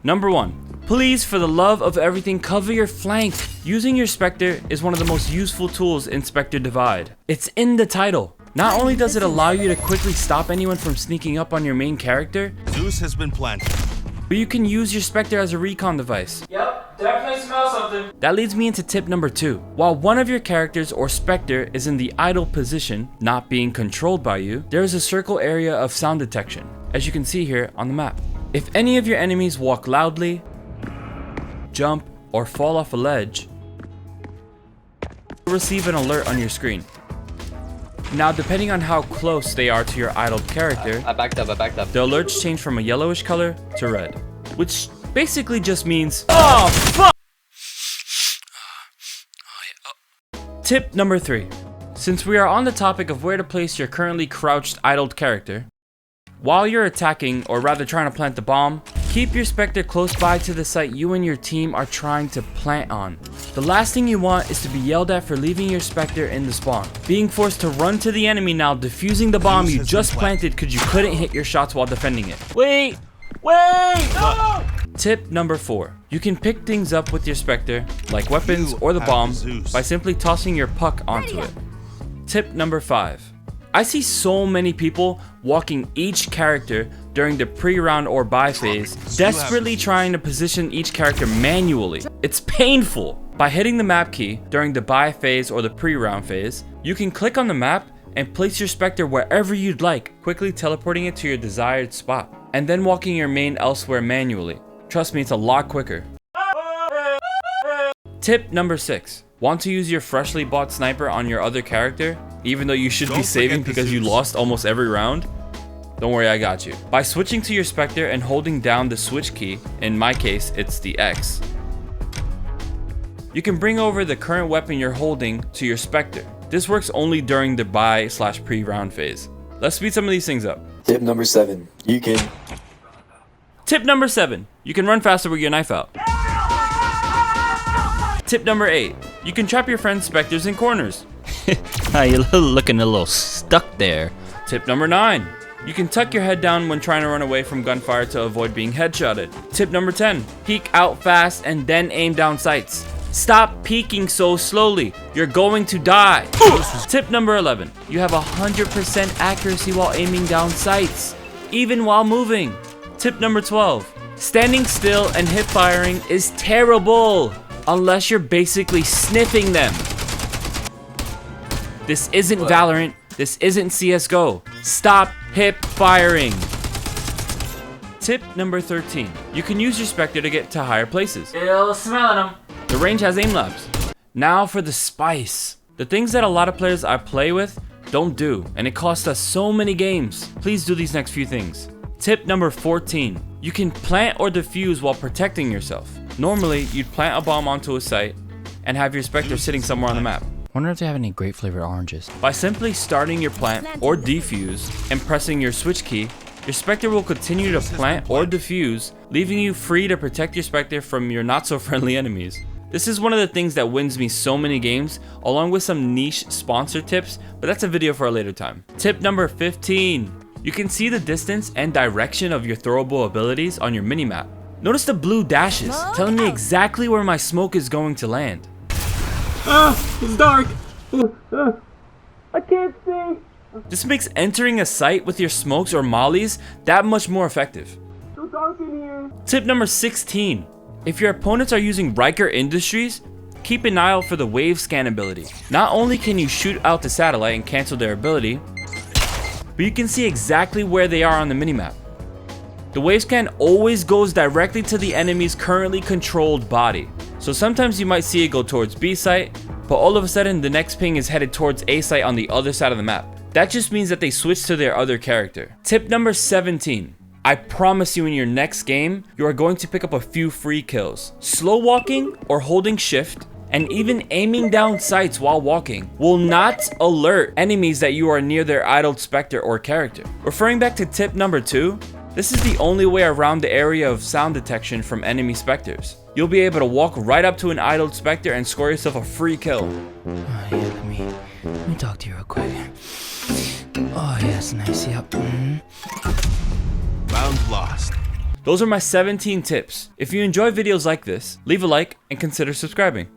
Number 1. Please, for the love of everything, cover your flank. Using your Spectre is one of the most useful tools in Spectre Divide. It's in the title. Not only does it allow you to quickly stop anyone from sneaking up on your main character, Zeus has been planted. but you can use your Spectre as a recon device. Yep, definitely smell something. That leads me into tip number 2. While one of your characters or Spectre is in the idle position, not being controlled by you, there is a circle area of sound detection, as you can see here on the map. If any of your enemies walk loudly, jump, or fall off a ledge, you'll receive an alert on your screen. Now, depending on how close they are to your idled character, I backed up. the alerts change from a yellowish color to red, which basically just means, oh fuck! Tip number 3. Since we are on the topic of where to place your currently crouched idled character, while you're attacking, or rather trying to plant the bomb, keep your Spectre close by to the site you and your team are trying to plant on. The last thing you want is to be yelled at for leaving your Spectre in the spawn, being forced to run to the enemy now defusing the bomb you just planted because you couldn't hit your shots while defending it. Wait! No! Tip number 4. You can pick things up with your Spectre, like weapons or the bomb, by simply tossing your puck onto it. Tip number 5. I see so many people walking each character during the pre-round or buy phase, desperately trying to position each character manually. It's painful. By hitting the map key during the buy phase or the pre-round phase, you can click on the map and place your Spectre wherever you'd like, quickly teleporting it to your desired spot, and then walking your main elsewhere manually. Trust me, it's a lot quicker. Tip number 6. Want to use your freshly bought sniper on your other character, even though you should be saving because you lost almost every round? Don't worry, I got you. By switching to your Spectre and holding down the switch key, in my case, it's the X, you can bring over the current weapon you're holding to your Spectre. This works only during the buy/pre-round phase. Let's speed some of these things up. Tip number 7. Tip number 7. You can run faster with your knife out. Tip number 8. You can trap your friend's Spectres in corners. You're looking a little stuck there. Tip number 9. You can tuck your head down when trying to run away from gunfire to avoid being headshotted. Tip number 10. Peek out fast and then aim down sights. Stop peeking so slowly. You're going to die. Tip number 11. You have 100% accuracy while aiming down sights, even while moving. Tip number 12. Standing still and hip firing is terrible, unless you're basically sniffing them. This isn't Valorant. This isn't CSGO. Stop hip firing. Tip number 13. You can use your Spectre to get to higher places. Still smelling them. The range has aim labs. Now for the spice. The things that a lot of players I play with don't do, and it costs us so many games. Please do these next few things. Tip number 14. You can plant or defuse while protecting yourself. Normally, you'd plant a bomb onto a site and have your Spectre sitting somewhere on the map. Wonder if they have any great flavored oranges. By simply starting your plant or defuse and pressing your switch key, your Spectre will continue to plant or defuse, leaving you free to protect your Spectre from your not so friendly enemies. This is one of the things that wins me so many games, along with some niche sponsor tips, but that's a video for a later time. Tip number 15. You can see the distance and direction of your throwable abilities on your minimap. Notice the blue dashes, telling me exactly where my smoke is going to land. It's dark. I can't see. This makes entering a site with your smokes or mollies that much more effective. So dark in here. Tip number 16. If your opponents are using Riker Industries, keep an eye out for the wave scan ability. Not only can you shoot out the satellite and cancel their ability, but you can see exactly where they are on the minimap. The wave scan always goes directly to the enemy's currently controlled body. So sometimes you might see it go towards B site, but all of a sudden the next ping is headed towards A site on the other side of the map. That just means that they switched to their other character. Tip number 17. I promise you in your next game, you are going to pick up a few free kills. Slow walking or holding shift, and even aiming down sights while walking, will not alert enemies that you are near their idled Spectre or character. Referring back to tip number 2, this is the only way around the area of sound detection from enemy Spectres. You'll be able to walk right up to an idled Spectre and score yourself a free kill. Yeah, let me talk to you real quick. Oh, yes, nice, yep. Round lost. Those are my 17 tips. If you enjoy videos like this, leave a like and consider subscribing.